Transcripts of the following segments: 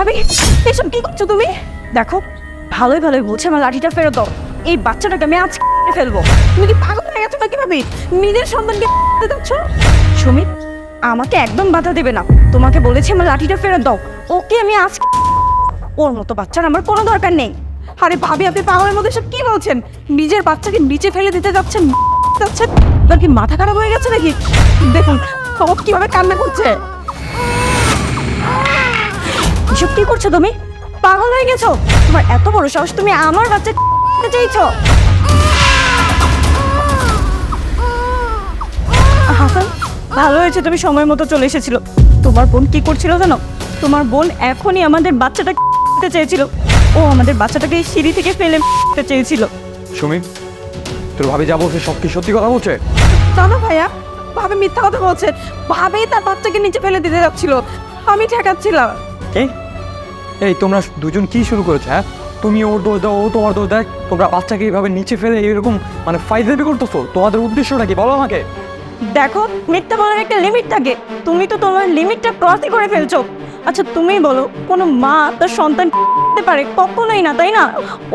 ভাবি এসব কি করছো তুমি? দেখো ভালোই ভালোই বলছে আমার লাঠিটা ফেরত দাও। এই বাচ্চাটাকে আমি আজ ফেলবো। তুমি কি পাগল হয়ে গেছো নাকি ভাবি? নিজের সন্তানকে যাচ্ছ? সুমিত আমাকে একদম বাধা দেবে না। তোমাকে বলেছি আমার লাঠিটা ফেরত দাও। ওকে আমি আজ ওর মতো বাচ্চার আমার কোনো দরকার নেই। আরে ভাবি আপনি পাগলের মধ্যে সব কি বলছেন? নিজের বাচ্চাকে নিচে ফেলে দিতে যাচ্ছেন তার কি মাথা খারাপ হয়ে গেছে নাকি? দেখুন ও কিভাবে কান্না করছে। এসব কি করছো তুমি? পাগল হয়ে গেছো? তোমার এত বড় সাহস, তুমি আমার বাচ্চা চাইছো? হাসান ভালো হয়েছে তুমি সময় মতো চলে এসেছিল। তোমার বোন কি করছিল জানো? তোমার বোন এখনই আমাদের বাচ্চাটা চেয়েছিল। ও আমাদের বাচ্চাটাকে এই সিঁড়ি থেকে ফেলে চেয়েছিল। সুমি, তোর ভাবি যা বলছে সব কি সত্যি কথা বলছে? জানো ভাইয়া, ভাবে মিথ্যা কথা বলছে। ভাবেই তার বাচ্চাকে নিচে ফেলে দিতে যাচ্ছিল, আমি ঠেকাচ্ছিলাম। এই তোমরা দুজন কি শুরু করেছো? হ্যাঁ, তুমি ওর দোষ দাও, ও তোমার দোষ দেয়। তোমরা বাচ্চাকে এইভাবে নিচে ফেলে এরকম মানে ফাইজলামি করতেছো? তোমাদের উদ্দেশ্যটা কি বলো আমাকে? দেখো মিথ্যা বলার একটা লিমিট থাকে, তুমি তো তোমার লিমিটটা ক্রসই করে ফেলছো। আচ্ছা তুমিই বলো, কোনো মা তার সন্তান পারে? কখনোই না, তাই না?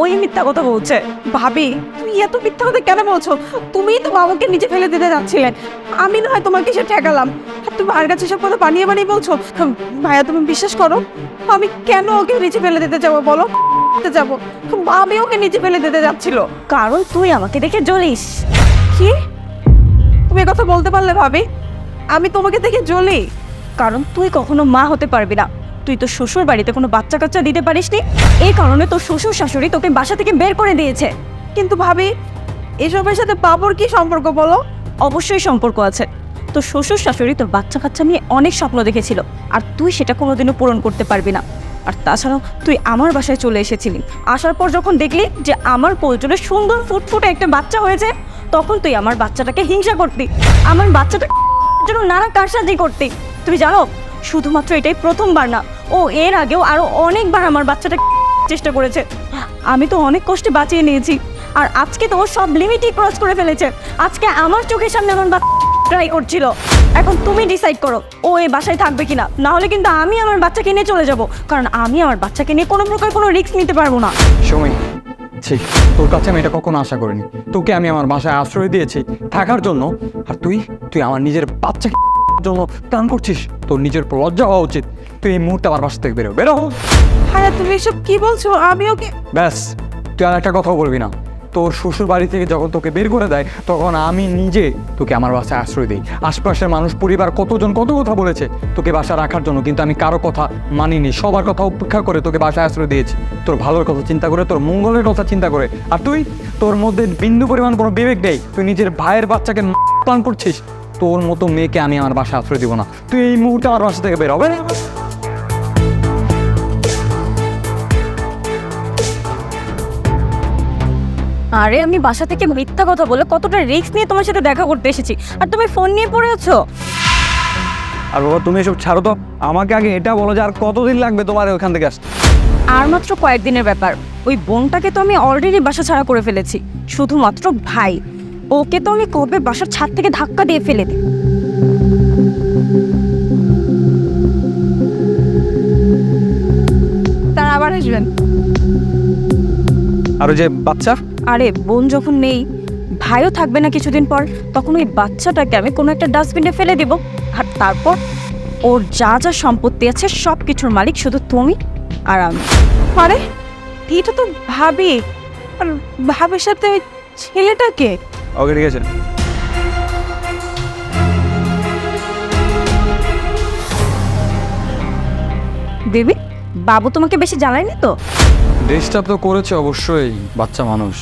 ওই মিথ্যা কথা বলছে। ভাবি তুমি এত মিথ্যা কথা কেন বলছো? তুমিই তো বাবাকে নিচে ফেলে দিতে যাচ্ছিলেন, আমি না হয় তোমাকে সে ঠেকালাম। আর তুমি আর কাছে সব কথা বানিয়ে বানিয়ে বলছো। ভাইয়া তুমি বিশ্বাস করো, আমি কেন ওকে নিচে ফেলে দিতে যাবো বলো? যাবো আমি ওকে নিচে ফেলে দিতে যাচ্ছিল কারণ তুই আমাকে দেখে জ্বলিস। কি তুমি কথা বলতে পারলে ভাবি? আমি তোমাকে দেখে জ্বলি কারণ তুই কখনো মা হতে পারবি না। তুই তো শ্বশুর বাড়িতে কোনো বাচ্চা কাচ্চা দিতে পারিসনি, এই কারণে তোর শ্বশুর শাশুড়ি তোকে বাসা থেকে বের করে দিয়েছে। কিন্তু ভাবি এসবের সাথে বাবুর কি সম্পর্ক বলো? অবশ্যই সম্পর্ক আছে। তোর শ্বশুর শাশুড়ি তোর বাচ্চা কাচ্চা নিয়ে অনেক স্বপ্ন দেখেছিল, আর তুই সেটা কোনোদিনও পূরণ করতে পারবি না। আর তাছাড়াও তুই আমার বাসায় চলে এসেছিলি, আসার পর যখন দেখলি যে আমার পোলট্রিতে সুন্দর ফুটফুটে একটা বাচ্চা হয়েছে, তখন তুই আমার বাচ্চাটাকে হিংসা করতি, আমার বাচ্চাটা জন্য নানা কারসাজি করতি। তুমি জানো শুধুমাত্র এটাই প্রথমবার না, ও এর আগেও আরো অনেকবার আমার বাচ্চাটা চেষ্টা করেছে। আমি তো অনেক কষ্টে বাঁচিয়ে নিয়েছি, আর আজকে তো ও সব লিমিটই ক্রস করে ফেলেছে। আজকে আমার চোখের সামনে আমার বাচ্চা ট্রাই করছিল। এখন তুমি ডিসাইড করো ও এই বাসায় থাকবে কিনা, না হলে কিন্তু আমি আমার বাচ্চাকে নিয়ে চলে যাব, কারণ আমি আমার বাচ্চাকে নিয়ে কোনো প্রকার কোনো রিস্ক নিতে পারবো না। সুমি, ঠিক তোর কাছে আমি এটা কখনো আশা করিনি। তোকে আমি আমার বাসায় আশ্রয় দিয়েছি থাকার জন্য, আর তুই আমার নিজের বাচ্চাকে জন্য প্ল্যান করছিস? তোর নিজের লজ্জা হওয়া উচিত। তুই এই মুহূর্তে আমার বাসা থেকে বেরো। হ্যাঁ তুমি এসব কি বলছো? আমি ওকে ব্যাস, তুই আর একটা কথাও বলবি না। তোর শ্বশুর বাড়ি থেকে যখন তোকে বের করে দেয়, তখন আমি নিজে তোকে আমার বাসায় আশ্রয় দিই। আশপাশের মানুষ পরিবার কতজন কত কথা বলেছে তোকে বাসা রাখার জন্য, কিন্তু আমি কারো কথা মানিনি। সবার কথা উপেক্ষা করে তোকে বাসায় আশ্রয় দিয়েছি, তোর ভালোর কথা চিন্তা করে, তোর মঙ্গলের কথা চিন্তা করে। আর তুই, তোর মধ্যে বিন্দু পরিমাণ কোনো বিবেক নেই। তুই নিজের ভাইয়ের বাচ্চাকে প্ল্যান করছিস। তোর মতো মেয়েকে আমি আমার বাসায় আশ্রয় দিব না। তুই এই মুহূর্তে আমার বাসা থেকে বের হবে। আরে আমি বাসা থেকে মিথ্যা কথা বলে কতটা রিস্ক নিয়ে তোমার সাথে দেখা করতে এসেছি, আর তুমি ফোন নিয়ে পড়ে আছো। আর বাবা তুমি এসব ছাড়ো তো, আমাকে আগে এটা বলো যে আর কতদিন লাগবে তোমার ওখান থেকে আসতে? আর মাত্র কয়েকদিনের ব্যাপার। ওই বোনটাকে তো আমি অলরেডি বাসা ছাড়া করে ফেলেছি, শুধুমাত্র ভাই ওকে তো আমি কবে বাসার ছাদ থেকে ধাক্কা দিয়ে ফেলে দিই। তারা আবার আসবেন। আর ওই যে বাচ্চা? আরে বোন যখন নেই, ভাইও থাকবে না কিছুদিন পর, তখন ওই বাচ্চাটাকে আমি কোনো একটা ডাস্টবিনে ফেলে দেব, আর তারপর ওর যা যা সম্পত্তি আছে সব কিছুর মালিক শুধু তুমি আর আমি। আরে এটা তো ভাবি, আর ভাবির সাথে ওই ছেলেটাকে। ওকে ঠিক আছে। বেবি বাবু তোমাকে বেশি জ্বালায়নি তো? ডিস্টার্ব তো করেছে অবশ্যই, বাচ্চা মানুষ,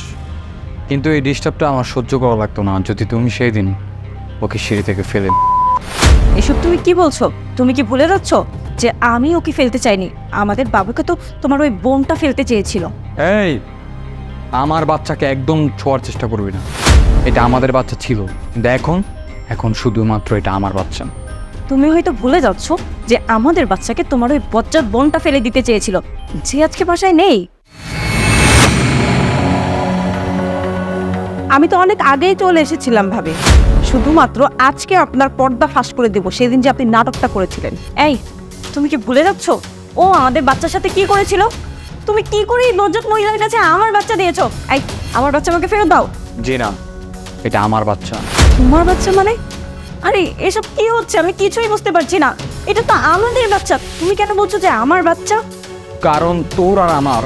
কিন্তু এই ডিস্টার্বটা আমার সহ্য করা লাগতো না যদি তুমি সেই দিন ওকে সিঁড়ি থেকে ফেলে। এসব তুমি কি বলছো? তুমি কি ভুলে যাচ্ছ যে আমি ওকে ফেলতে চাইনি, আমাদের বাবুকে তো তোমার ওই বোনটা ফেলতে চেয়েছিল। এই, আমার বাচ্চাকে একদম ছোঁয়ার চেষ্টা করবি না। এটা আমাদের বাচ্চা ছিল, কিন্তু এখন শুধুমাত্র এটা আমার বাচ্চা। তুমি হয়তো ভুলে যাচ্ছ যে আমাদের বাচ্চাকে তোমার ওই বজ্জাত বোনটা ফেলে দিতে চেয়েছিল, যে আজকে বাসায় নেই। আমি তো অনেক আগেই চলে এসেছিলাম ভাবে, শুধুমাত্র আজকে আপনার পর্দা ফাঁস করে দেব সেদিন যে আপনি নাটকটা করেছিলেন। এই তুমি কি ভুলে যাচ্ছ ও আমাদের বাচ্চার সাথে কি করেছিল? তুমি কি করে এই লজ্জত মহিলার কাছে আমার বাচ্চা দিয়েছো? এই, আমার বাচ্চা আমাকে ফেরত দাও। জি না, এটা আমার বাচ্চা। তোমার বাচ্চা মানে? আরে এসব কি হচ্ছে? আমি কিছুই বুঝতে পারছি না। এটা তো আমাদের বাচ্চা, তুমি কেন বলছো যে আমার বাচ্চা? কারণ তোর আর আমার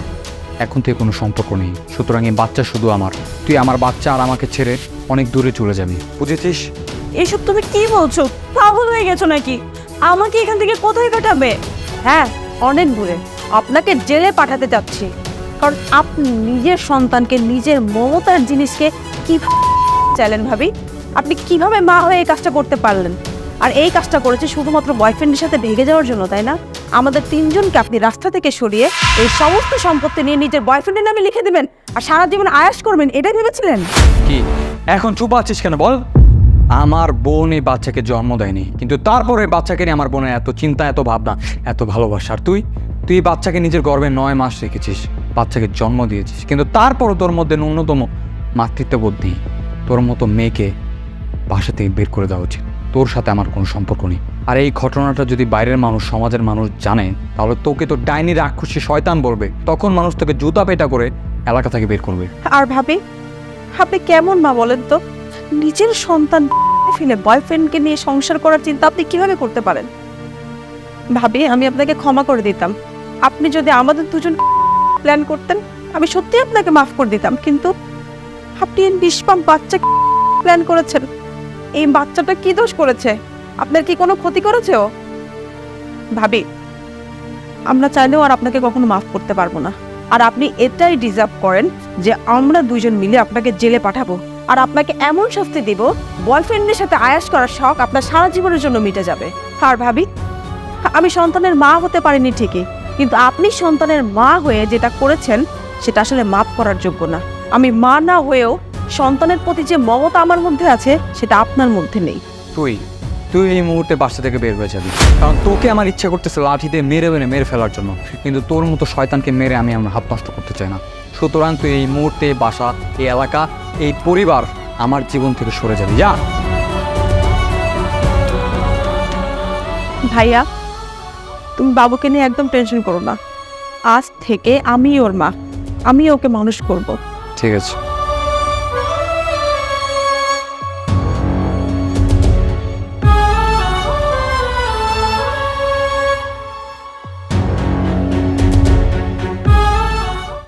এখন থেকে কোনো সম্পর্ক নেই, সুতরাং এই বাচ্চা শুধু আমার। তুই আমার বাচ্চা আর আমাকে ছেড়ে অনেক দূরে চলে যাবি, বুঝেছিস? এসব তুমি কি বলছো? পাগল হয়ে গেছো নাকি? আমাকে এখান থেকে কোথায় কাটাবে? হ্যাঁ, অনেক দূরে। আপনাকে জেলে পাঠাতে যাচ্ছি, কারণ আপনি নিজের সন্তানকে, নিজের মমতার জিনিসকে কি চাইলেন ভাবি? আপনি কিভাবে মা হয়ে এই কাজটা করতে পারলেন? আর এই কাজটা করেছে শুধুমাত্র বয়ফ্রেন্ডের সাথে ভেগে যাওয়ার জন্য, তাই না? আমাদের তিনজনকে আপনি রাস্তা থেকে সরিয়ে এই সমস্ত সম্পত্তি নিয়ে নিজের বয়ফ্রেন্ডের নামে লিখে দেবেন আর সারা জীবন আয়াস করবেন, এটাই ভেবেছিলেন? কি এখন চুপ আছিস কেন বল? আমার বোন এই বাচ্চাকে জন্ম দেয়নি, কিন্তু তারপরে বাচ্চাকে নিয়ে আমার বোনের এত চিন্তা, এত ভাবনা, এত ভালোবাসা। আর তুই তুই এই বাচ্চাকে নিজের গর্ভে 9 মাস রেখেছিস, বাচ্চাকে জন্ম দিয়েছিস, কিন্তু তারপরও তোর মধ্যে ন্যূনতম মাতৃত্ববোধ নেই। তোর মতো মেয়েকে বাসা থেকে বের করে দেওয়া উচিত। তোর সাথে আমার কোনো সম্পর্ক নেই। আর এই ঘটনাটা যদি বাইরের মানুষ, সমাজের মানুষ জানে, তাহলে তোকে তো ডাইনি, রাক্ষসী, শয়তান বলবে। তখন মানুষ তোকে জুতা পেটা করে এলাকা থেকে বের করবে। আর ভাবি, আপনি কেমন মা বলেন তো? নিজের সন্তান ফেলে বয়ফ্রেন্ডকে নিয়ে সংসার করার চিন্তা আপনি কিভাবে করতে পারেন? ভাবি, আমি আপনাকে ক্ষমা করে দিতাম। আপনি যদি আমাদের দুজন প্ল্যান করতেন, আমি সত্যি আপনাকে মাফ করে দিতাম। কিন্তু আপনি এই নিষ্পাপ বাচ্চা প্ল্যান করেছেন। এই বাচ্চাটা কি দোষ করেছে? আপনার কি কোনো ক্ষতি করেছে ও? ভাবি, আমরা চাইলেও আর আপনাকে কখনো মাফ করতে পারবো না। আর আপনি এটাই ডিজার্ভ করেন যে আমরা দুজন মিলে আপনাকে জেলে পাঠাবো আর আপনাকে এমন শাস্তি দিব, বয়ফ্রেন্ডের সাথে আয়াস করার শখ আপনার সারা জীবনের জন্য মিটে যাবে। আর ভাবি, আমি সন্তানের মা হতে পারিনি ঠিকই, কিন্তু আপনি সন্তানের মা হয়ে যেটা করেছেন সেটা আসলে মাফ করার যোগ্য না। আমি মা না হয়েও সন্তানের প্রতি যে মমতা আমার মধ্যে আছে সেটা আপনার মধ্যে নেই। তুই তুই এই মুহূর্তে বাসা থেকে বের হয়ে যাবি, কারণ তোকে আমার ইচ্ছা করতেছে লাঠি দিয়ে মেরে ফেলার জন্য, কিন্তু তোর মতো শয়তানকে মেরে আমি আমার হাত নষ্ট করতে চাই না। সুতরাং তুই এই মুহূর্তে বাসা, এই এলাকা, এই পরিবার আমার জীবন থেকে সরে যাবি। যা। ভাইয়া, তুমি বাবুকে নিয়ে একদম টেনশন করো না। আজ থেকে আমি ওর মা, আমি ওকে মানুষ করব। ঠিক আছে।